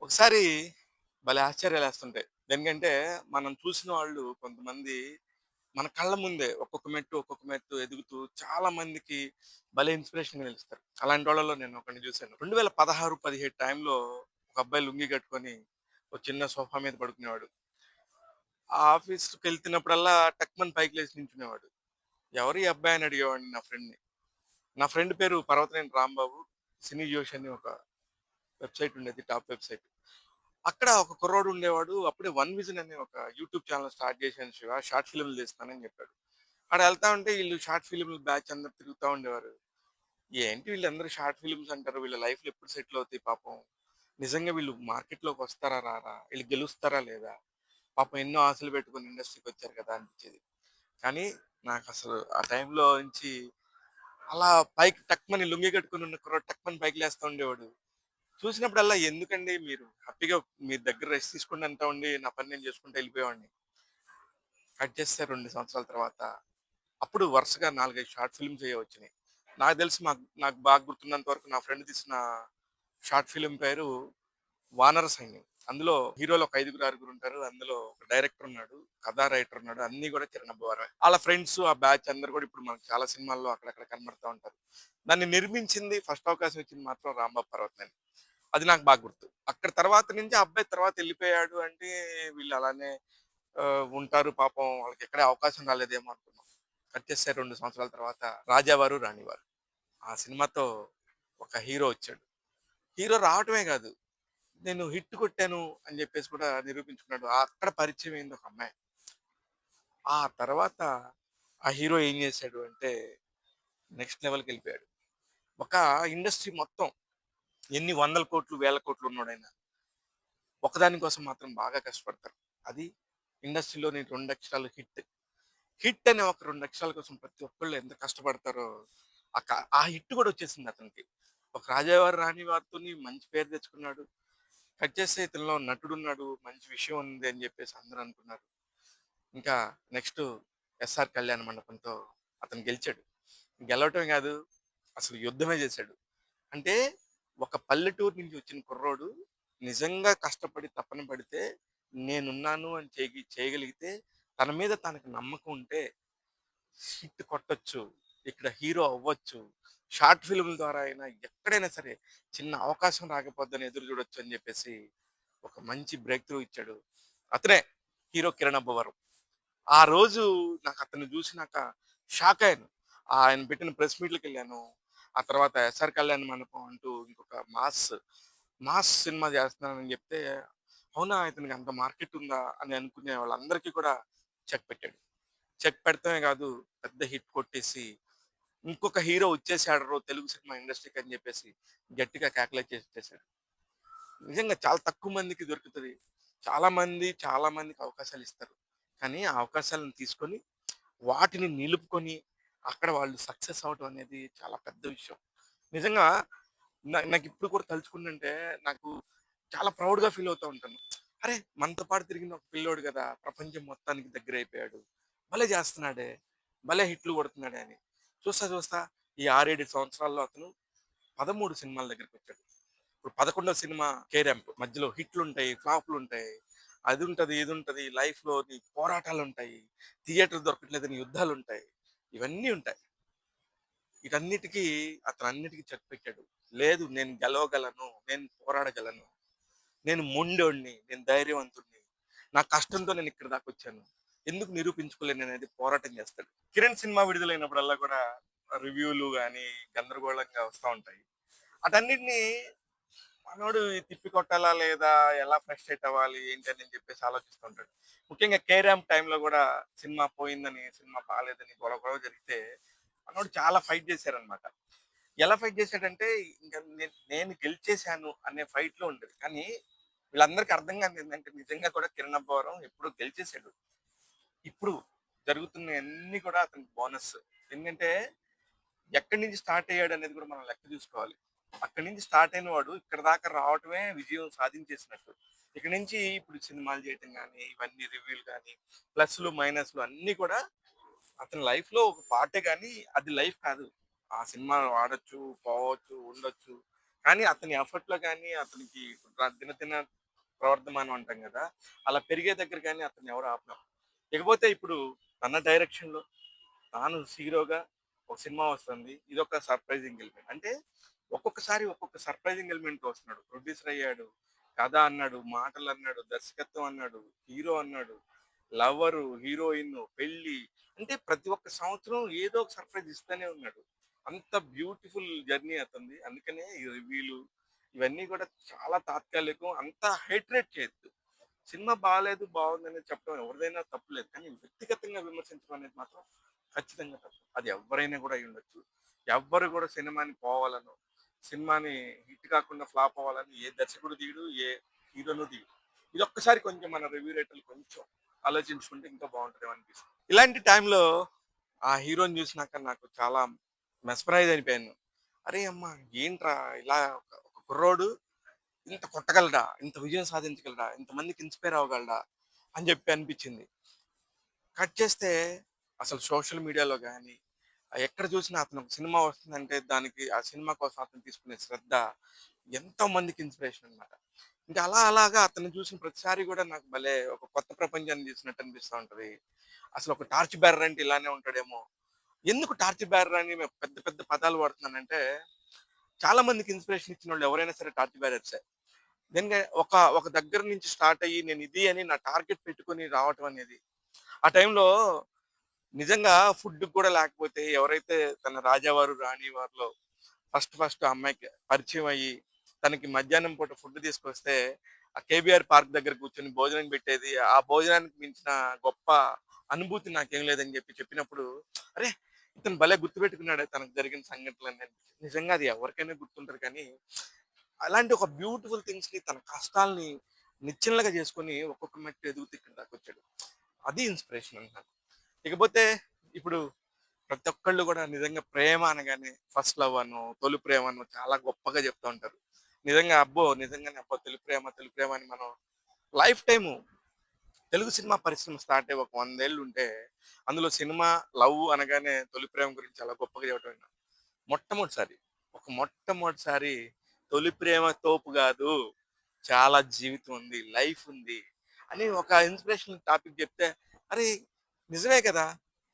ఒకసారి భలే ఆశ్చర్యాలేస్తుంటాయి. దేనికంటే, మనం చూసిన వాళ్ళు కొంతమంది మన కళ్ళ ముందే ఒక్కొక్క మెట్టు ఎదుగుతూ చాలా మందికి భలే ఇన్స్‌పిరేషన్‌గా నిలుస్తారు. అలాంటోళ్ళలో నేను ఒకడిని చూసాను. 2016, 17 టైంలో ఒక అబ్బాయి లుంగీ కట్టుకొని ఒక చిన్న సోఫా మీద పడుకునేవాడు. ఆ ఆఫీస్‌కెళ్తున్నప్పుడల్లా టక్‌మని పైకి లేసి నించునేవాడు. ఎవరు ఈ అబ్బాయి అని అడిగేవాడిని నా ఫ్రెండ్‌ని. నా ఫ్రెండ్ పేరు పర్వతనేని రాంబాబు. సినీ జోష్ అని ఒక వెబ్‌సైట్ ఉండేది. Top website. అక్కడ ఒక కుర్రోడు ఉండేవాడు. అప్పుడే 'వన్ విజన్' అనే ఒక యూట్యూబ్ ఛానెల్ స్టార్ట్ చేశాను శివ. షార్ట్ ఫిల్మ్‌లు తీస్తానని చెప్పాడు. ఆడ ఎళ్తా ఉంటే ఈళ్ళు షార్ట్ ఫిల్మ్‌ల బ్యాచ్ అందరూ తిరుగుతా ఉండేవారు. ఏంటి వీళ్ళందరూ షార్ట్ ఫిల్మ్స్ అంటారు. వీళ్ళ లైఫ్‌లు ఎప్పుడు సెటిల్ అవుతాయి పాపం. నిజంగా వీళ్ళు మార్కెట్‌లోకి వస్తారా? రారా? ఈళ్ళు గెలుస్తారా? లేదా? పాపం ఎన్నో ఆశలు పెట్టుకొని ఇండస్ట్రీకొచ్చారు కదా! అనిపించేది. కానీ నాకసలు ఆ టైంలో నుంచి అలా పైకి టక్‌మని లుంగీ కట్టుకొని ఉన్న కుర్రోడు టక్‌మని పైకి లేస్తా ఉండేవాడు. చూసినప్పుడల్లా ఎందుకండి మీరు హ్యాపీగా మీ దగ్గర రెస్ట్ తీసుకోండి అంటా ఉండి, నా పని నేను చేసుకుంటూ వెళ్ళిపోయేవాడిని. కట్ చేస్తే 2 సంవత్సరాల తర్వాత, అప్పుడు వరుసగా 4, 5 షార్ట్ ఫిల్మ్స్ అయ్యే వచ్చినాయి. నాకు తెలిసి నాకు బాగా గుర్తున్నంత వరకు నా ఫ్రెండ్ తీసిన షార్ట్ ఫిల్మ్ పేరు 'వానర సైన్యం.' అందులో హీరోలు ఒక ఐదుగురు, ఆరుగురు ఉంటారు. అందులో ఒక డైరెక్టర్ ఉన్నాడు. కథా రైటర్ ఉన్నాడు. అన్నీ కూడా కిరణ్ అబ్బవరమే. ఆళ్ళ ఫ్రెండ్స్ ఆ బ్యాచ్ అందరూ కూడా ఇప్పుడు మనకు చాలా సినిమాల్లో అక్కడక్కడ కనబడతా ఉంటారు. దాన్ని నిర్మించింది ఫస్ట్ అవకాశం ఇచ్చింది మాత్రం రాంబాబు పర్వతనేని. అది నాకు బాగా గుర్తు. అక్కడ తర్వాత నుంచి ఆ అబ్బాయి తర్వాత ఎళ్ళిపోయాడు అంటే వీళ్ళు అలానే ఉంటారు పాపం వాళ్ళకెక్కడా అవకాశం రాలేదేమో అనుకున్నాం. కట్ చేస్తే 2 సంవత్సరాల తర్వాత 'రాజావారు రాణివారు.' ఆ సినిమాతో ఒక హీరో వచ్చాడు. హీరో రావటమే గాదు, నేను హిట్ కొట్టాను అని జెప్పేసి కూడా నిరూపించుకున్నాడు. అక్కడ పరిచయం అయింది ఒక అమ్మాయి. ఆ తర్వాత ఆ హీరో ఏం జేశాడు అంటే నెక్స్ట్ లెవెల్‌కెళ్ళిపోయాడు. ఒక ఇండస్ట్రీ మొత్తం ఎన్ని వందల కోట్లు, వేల కోట్లు ఉన్నోడైనా ఒకదాని కోసం మాత్రం బాగా కష్టపడతారు. అది ఇండస్ట్రీలోని 2 అక్షరాలు హిట్. హిట్ అనే ఒక 2 అక్షరాల కోసం ప్రతి ఒక్కళ్ళు ఎంత కష్టపడతారో ఆ హిట్ కూడా వచ్చేసింది అతనికి. ఒక 'రాజావారు రాణివారితోని' మంచి పేరు తెచ్చుకున్నాడు. కట్ చేస్తే ఇతనిలో నటుడున్నాడు. మంచి విషయం ఉంది అని చెప్పేసి అందరూ అనుకున్నారు. ఇంకా నెక్స్ట్ 'ఎస్ఆర్ కళ్యాణ మండపంతో' అతను గెలిచాడు. గెలవటమే కాదు అసలు యుద్ధమే చేశాడు. అంటే ఒక పల్లెటూరు నుంచి వచ్చిన కుర్రోడు నిజంగా కష్టపడి తపన పడితే నేనున్నాను అని చేయగలిగితే తన మీద తనకు నమ్మకం ఉంటే హిట్ కొట్టొచ్చు. ఇక్కడ హీరో అవ్వచ్చు. షార్ట్ ఫిల్మ్‌ల ద్వారా అయినా ఎక్కడైనా సరే చిన్న అవకాశం రాకపోద్దని ఎదురు చూడొచ్చు అని చెప్పేసి ఒక మంచి బ్రేక్ త్రూ ఇచ్చాడు. అతనే హీరో కిరణ్ అబ్బవరం. ఆ రోజు నాకు అతన్ని చూసినాక షాక్ అయ్యాను. ఆయన పెట్టిన ప్రెస్ మీట్‌లకెళ్ళాను. ఆ తర్వాత 'ఎస్ఆర్ కళ్యాణ మండపం' అంటూ ఇంకొక మాస్ సినిమా చేస్తున్నానని చెప్తే, అవునా! ఇతనికి అంత మార్కెట్ ఉందా? అని అనుకునే వాళ్ళందరికీ కూడా చెక్ పెట్టాడు. చెక్ పెడతమే కాదు పెద్ద హిట్ కొట్టేసి, ఇంకొక హీరో వచ్చేసాడురో తెలుగు సినిమా ఇండస్ట్రీకి అని చెప్పేసి గట్టిగా కేకలేసి చేసేసాడు. నిజంగా చాలా తక్కువ మందికి దొరుకుతది. చాలా మందికి అవకాశాలు ఇస్తారు. కానీ ఆ అవకాశాలను తీసుకొని వాటిని నిలుపుకొని, అక్కడ వాళ్ళు సక్సెస్ అవ్వటం అనేది చాలా పెద్ద విషయం. నిజంగా నాకిప్పుడు కూడా తలుచుకుంటుంటే నాకు చాలా ప్రౌడ్‌గా ఫీల్ అవుతా ఉంటాను. అరే! మనతో పాటు తిరిగిన ఒక పిల్లోడు గదా! ప్రపంచం మొత్తానికి దగ్గరైపోయాడు. భలే చేస్తున్నాడే! భలే హిట్‌లు కొడుతున్నాడే అని. చూస్తా ఈ 6, 7 సంవత్సరాల్లో అతను 13 సినిమాల దగ్గరికొచ్చాడు. ఇప్పుడు 11వ సినిమా 'కేరాంప్' మధ్యలో హిట్లుంటాయి, ఫ్లాపులుంటాయి. అదుంటది, ఇదుంటది. లైఫ్‌లో నీ పోరాటాలుంటాయి. థియేటర్ దొరకట్లేదని యుద్ధాలుంటాయి. ఇవన్నీ ఉంటాయి. వీటన్నిటికి అతనన్నిటికి చెక్ పెట్టాడు. లేదు నేను గెలవగలను. నేను పోరాడగలను. నేను మొండోడిని. నేను ధైర్యవంతుడిని. నా కష్టంతో నేను ఇక్కడి దాకొచ్చాను. ఎందుకు నిరూపించుకోలేననేది పోరాటం చేస్తాడు. 'కిరణ్' సినిమా విడుదలైనప్పుడల్లా కూడా రివ్యూలు గాని గందరగోళంగా వస్తా ఉంటాయి. అటన్నిటిని మనోడు తిప్పి కొట్టాలా లేదా? ఎలా ఫ్రస్ట్రేట్ అవ్వాలి? ఏంటి అని చెప్పేసి ఆలోచిస్తుంటాడు. ముఖ్యంగా 'కే ర్యాంప్' టైమ్‌లో గూడా సినిమా పోయిందని, సినిమా బాలేదని గొడవ గొడవ జరిగితే మనోడు చాలా ఫైట్ చేశారనమాట. ఎలా ఫైట్ చేశాడంటే ఇంక నేను గెలిచేసాను అనే ఫైట్‌లో ఉండేది. కానీ వీళ్ళందరికీ అర్థం కానిది ఏందంటే నిజంగా కూడా 'కిరణ్ అబ్బవరం' ఎప్పుడో గెలిచేసాడు. ఇప్పుడు జరుగుతున్నయన్నీ కూడా అతనికి బోనస్. ఎందుకంటే ఎక్కడి నుంచి స్టార్ట్ అయ్యాడనేది కూడా మనం లెక్క చూసుకోవాలి. అక్కడి నుంచి స్టార్ట్ అయిన వాడు ఇక్కడి దాకా రావటమే విజయం సాధించేసినట్టు. ఇక్కడి నుంచి ఇప్పుడు సినిమాలు చేయటం గాని, ఇవన్నీ రివ్యూలు గాని, ప్లస్‌లు, మైనస్‌లు అన్నీ కూడా అతని లైఫ్‌లో ఒక పార్టే గాని అది లైఫ్ కాదు. ఆ సినిమా ఆడొచ్చు, పోవచ్చు, ఉండొచ్చు. కానీ అతని ఎఫర్ట్‌లో గాని, అతనికి దినదిన ప్రవర్ధమానం అంటాం గదా! అలా పెరిగే దగ్గర గాని అతన్ని ఎవరు ఆపలేం. ఇకపోతే ఇప్పుడు తన డైరెక్షన్‌లో తాను హీరోగా ఒక సినిమా వస్తుంది. ఇదొక సర్ప్రైజింగ్ ఎలిమెంట్. అంటే ఒక్కొక్కసారి ఒక్కొక్క సర్ప్రైజింగ్ ఎలిమెంట్‌తో వస్తున్నాడు. ప్రొడ్యూసర్ అయ్యాడు, కథ అన్నాడు, మాటలన్నాడు, దర్శకత్వం అన్నాడు, హీరో అన్నాడు, లవరు, హీరోయిన్, పెళ్లి అంటే ప్రతి ఒక్క సంవత్సరం ఏదో ఒక సర్ప్రైజ్ ఇస్తూనే ఉన్నాడు. అంత బ్యూటిఫుల్ జర్నీ అతనిది. అందుకనే ఈ రివ్యూలు ఇవన్నీ కూడా చాలా తాత్కాలికం. అంత హేట్రేట్ చేయొద్దు. సినిమా బాలేదు, బాగుందనేది చెప్పడం ఎవరిదైనా తప్పులేదు. కానీ వ్యక్తిగతంగా విమర్శించడం అనేది మాత్రం ఖచ్చితంగా తప్పు. అది ఎవ్వరైనా కూడా అయ్యుండొచ్చు. ఎవ్వరు కూడా సినిమాని పోవాలనో, సినిమాని హిట్ కాకుండా ఫ్లాప్ అవ్వాలని ఏ దర్శకుడు తీయడు, ఏ హీరోను తీయడు. ఇదొక్కసారి కొంచెం మన రివ్యూ రేటర్లు కొంచెం ఆలోచించుకుంటే ఇంకా బాగుంటదేమో అనిపిస్తుంది. ఇలాంటి టైంలో ఆ హీరోని చూసినాక నాకు చాలా మెస్మరైజ్ అయిపోయాను. అరే అమ్మ! ఏంట్రా ఇలా ఒక కుర్రోడు ఇంత కొట్టగలడా? ఇంత విజయం సాధించగలడా? ఇంతమందికి ఇన్‌స్పైర్ అవ్వగలడా? అని చెప్పి అనిపించింది. కట్ చేస్తే అసలు సోషల్ మీడియాలో గాని, ఎక్కడ చూసినా అతను ఒక సినిమా వస్తుందంటే దానికి ఆ సినిమా కోసం అతను తీసుకునే శ్రద్ధ ఎంతో మందికి ఇన్స్‌పిరేషన్ అన్నమాట. ఇంకా అలా అలాగా అతన్ని చూసిన ప్రతిసారి కూడా నాకు భలే ఒక కొత్త ప్రపంచాన్ని చూసినట్టు అనిపిస్తా ఉంటది. అసలు ఒక టార్చ్ బేరర్ అంటే ఇలానే ఉంటాడేమో! ఎందుకు టార్చ్ బేరర్ అని పెద్ద పెద్ద పదాలు వాడుతున్నానంటే, చాలా మందికి ఇన్స్‌పిరేషన్ ఇచ్చినోళ్ళు ఎవరైనా సరే టార్చ్ బేరర్సే. దెన్ ఒక ఒక దగ్గర నుంచి స్టార్ట్ అయ్యి నేను ఇది అని నా టార్గెట్ పెట్టుకొని రావటం అనేది, ఆ టైంలో నిజంగా ఫుడ్‌కి కూడా లేకపోతే ఎవరైతే తన రాజావారు, రాణివారులో ఫస్ట్ ఫస్ట్ ఆ అమ్మాయికి పరిచయం అయ్యి, తనకి మధ్యాహ్నం పూట ఫుడ్ తీసుకొస్తే, ఆ కేబీఆర్ పార్క్ దగ్గర కూర్చొని భోజనం పెట్టేది. ఆ భోజనానికి మించిన గొప్ప అనుభూతి నాకేం లేదని చెప్పినప్పుడు, అరే! ఇతను భలే గుర్తుపెట్టుకున్నాడే తనకు జరిగిన సంఘటనలన్నీ అనిపించింది. నిజంగా అది ఎవరికైనా గుర్తుంటది కానీ, అలాంటి ఒక బ్యూటిఫుల్ థింగ్స్‌ని తన కష్టాల్ని నిచ్చెనలుగా చేసుకొని ఒక్కొక్క మెట్టు ఎదుగుతూ ఇక్కడి దాకొచ్చాడు. అది ఇన్స్‌పిరేషన్ నాకు. ఇకపోతే ఇప్పుడు ప్రతి ఒక్కళ్ళు కూడా నిజంగా ప్రేమ అనగానే ఫస్ట్ లవ్ అనో, తొలి ప్రేమ అనో చాలా గొప్పగా చెప్తూ ఉంటారు. నిజంగా అబ్బో! నిజంగానే అబ్బో! తొలి ప్రేమ, తొలి ప్రేమ అని మనం లైఫ్ టైము తెలుగు సినిమా పరిశ్రమ స్టార్ట్ అయ్యి ఒక 100 ఏళ్ళు ఉంటే, అందులో సినిమా లవ్ అనగానే తొలి ప్రేమ గురించి చాలా గొప్పగా చెప్పడం విన్నాం. మొట్టమొదటిసారి, మొట్టమొదటిసారి తొలి ప్రేమ తోపు గాదు. చాలా జీవితం ఉంది. లైఫ్ ఉంది. అని ఒక ఇన్స్‌పిరేషనల్ టాపిక్ చెప్తే, అరే! నిజమే కదా!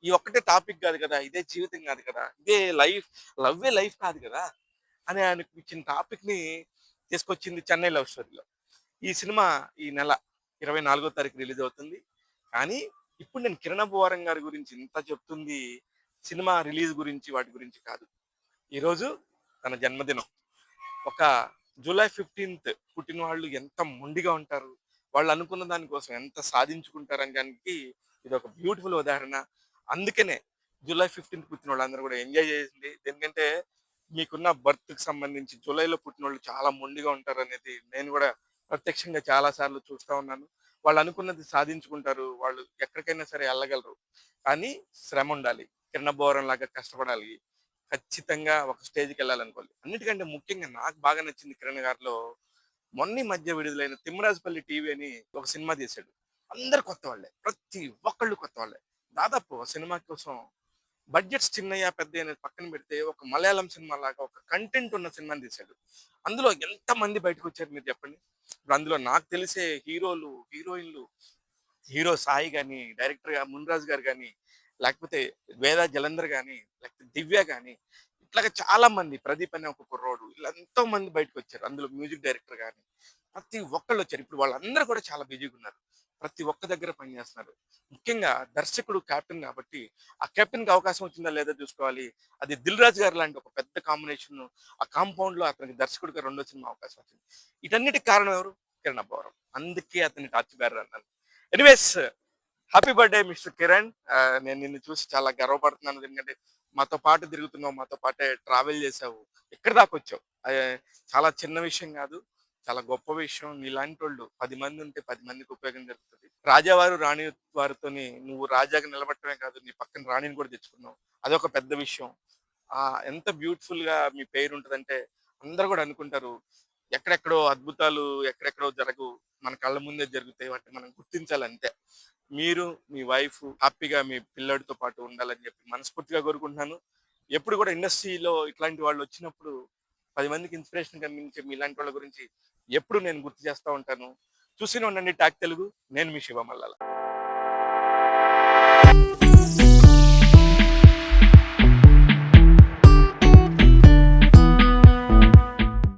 ఈ ఒక్కటే టాపిక్ కాదు కదా! ఇదే జీవితం కాదు కదా! ఇదే లైఫ్ లవ్వే లైఫ్ కాదు కదా! అని అనిపించిన టాపిక్‌ని తీసుకొచ్చింది 'చెన్నై లవ్ స్టోరీలో'. ఈ సినిమా ఈ నెల 24వ తారీఖు రిలీజ్ అవుతుంది. కానీ ఇప్పుడు నేను 'కిరణ్ అబ్బవరం' గారి గురించి ఇంత చెప్తుంది సినిమా రిలీజ్ గురించి వాటి గురించి కాదు. ఈరోజు తన జన్మదినం. ఒక జూలై 15థ్ పుట్టిన వాళ్ళు ఎంత మొండిగా ఉంటారు. వాళ్ళు అనుకున్న దాని కోసం ఎంత సాధించుకుంటారనడానికి ఇదొక బ్యూటిఫుల్ ఉదాహరణ. అందుకనే జూలై 15థ్ పుట్టిన వాళ్ళందరూ కూడా ఎంజాయ్ చేయండి. ఎందుకంటే మీకున్న బర్త్‌కి సంబంధించి జూలైలో పుట్టినోళ్ళు చాలా మొండిగా ఉంటారనేది నేను కూడా ప్రత్యక్షంగా చాలా సార్లు చూస్తా ఉన్నాను. వాళ్ళు అనుకున్నది సాధించుకుంటారు. వాళ్ళు ఎక్కడికైనా సరే ఎళ్ళగలరు. కానీ శ్రమ ఉండాలి. కిరణ్ బోరం లాగా కష్టపడాలి. ఖచ్చితంగా ఒక స్టేజ్‌కెళ్ళాలనుకోవాలి. అన్నిటికంటే ముఖ్యంగా నాకు బాగా నచ్చింది కిరణ్ గారిలో, మొన్న ఈ మధ్య విడుదలైన 'తిమ్మరాజుపల్లి టీవీ' అని ఒక సినిమా తీశాడు. అందరూ కొత్తవాళ్ళే. ప్రతి ఒక్కళ్ళు కొత్తవాళ్ళే. దాదాపు ఆ సినిమా కోసం బడ్జెట్స్ చిన్నయ్య, పెద్దయ్య అనేది పక్కన పెడితే ఒక మలయాళం సినిమా లాగా ఒక కంటెంట్ ఉన్న సినిమాని తీశాడు. అందులో ఎంతమంది బయటకొచ్చారు మీరు చెప్పండి? ఇప్పుడు అందులో నాకు తెలిసే హీరోలు, హీరోయిన్‌లు, హీరో సాయి గాని, డైరెక్టర్‌గా 'మున్రాజ్' గారు గాని, లేకపోతే వేద జలంధర్ గాని, లేకపోతే దివ్య గాని, ఇట్లాగా చాలా మంది ప్రదీప్ అనే ఒక కుర్రోడు ఇలా ఎంతో మంది బయటకొచ్చారు. అందులో మ్యూజిక్ డైరెక్టర్ గాని, ప్రతి ఒక్కళ్ళొచ్చారు. ఇప్పుడు వాళ్ళందరూ కూడా చాలా బిజీగున్నారు. ప్రతి ఒక్క దగ్గర పనిచేస్తున్నారు. ముఖ్యంగా దర్శకుడు కెప్టెన్ కాబట్టి, ఆ కెప్టెన్‌కి అవకాశం వచ్చిందా లేదా చూసుకోవాలి. అది 'దిల్ రాజు' గారు లాంటి ఒక పెద్ద కాంబినేషన్ ఆ కాంపౌండ్‌లో అతనికి దర్శకుడిగా రెండో సినిమా అవకాశం వచ్చింది. వీటన్నిటికి కారణం ఎవరు? కిరణ్ అబ్బవరం. అందుకే అతన్ని టార్చ్ బేరర్ అన్నాను. Anyways happy birthday mister Kiran. నేను నిన్ను చూసి చాలా గర్వపడుతున్నాను. ఎందుకంటే మాతో పాటు తిరుగుతున్నావు. మాతో పాటే ట్రావెల్ చేసావు. ఇక్కడి దాకొచ్చావు. చాలా చిన్న విషయం కాదు. చాలా గొప్ప విషయం. నీలాంటోళ్ళు 10 మంది ఉంటే 10 మందికి ఉపయోగం జరుగుతది. రాజావారు, రాణి వారితోని నువ్వు రాజాగా నిలబడటమే కాదు, నీ పక్కన రాణిని కూడా తెచ్చుకున్నావు. అదొక పెద్ద విషయం. ఎంత బ్యూటిఫుల్‌గా మీ పేరుంటదంటే అందరూ కూడా అనుకుంటారు. ఎక్కడెక్కడో అద్భుతాలు ఎక్కడెక్కడో జరగవు. మన కళ్ళ ముందే జరుగుతాయి. వాటిని మనం గుర్తించాలి అంతే. మీరు, మీ వైఫ్ హ్యాపీగా మీ పిల్లోడితో పాటు ఉండాలని చెప్పి మనస్ఫూర్తిగా కోరుకుంటున్నాను. ఎప్పుడు కూడా ఇండస్ట్రీలో ఇట్లాంటి వాళ్ళు వచ్చినప్పుడు 10 మందికి ఇన్స్పిరేషన్ కలిగించే మీలాంటి వాళ్ళ గురించి ఎప్పుడు నేను గుర్తు చేస్తా ఉంటాను. చూస్తూనే ఉండండి టాక్ తెలుగు. నేను మీ శివ మల్లాల.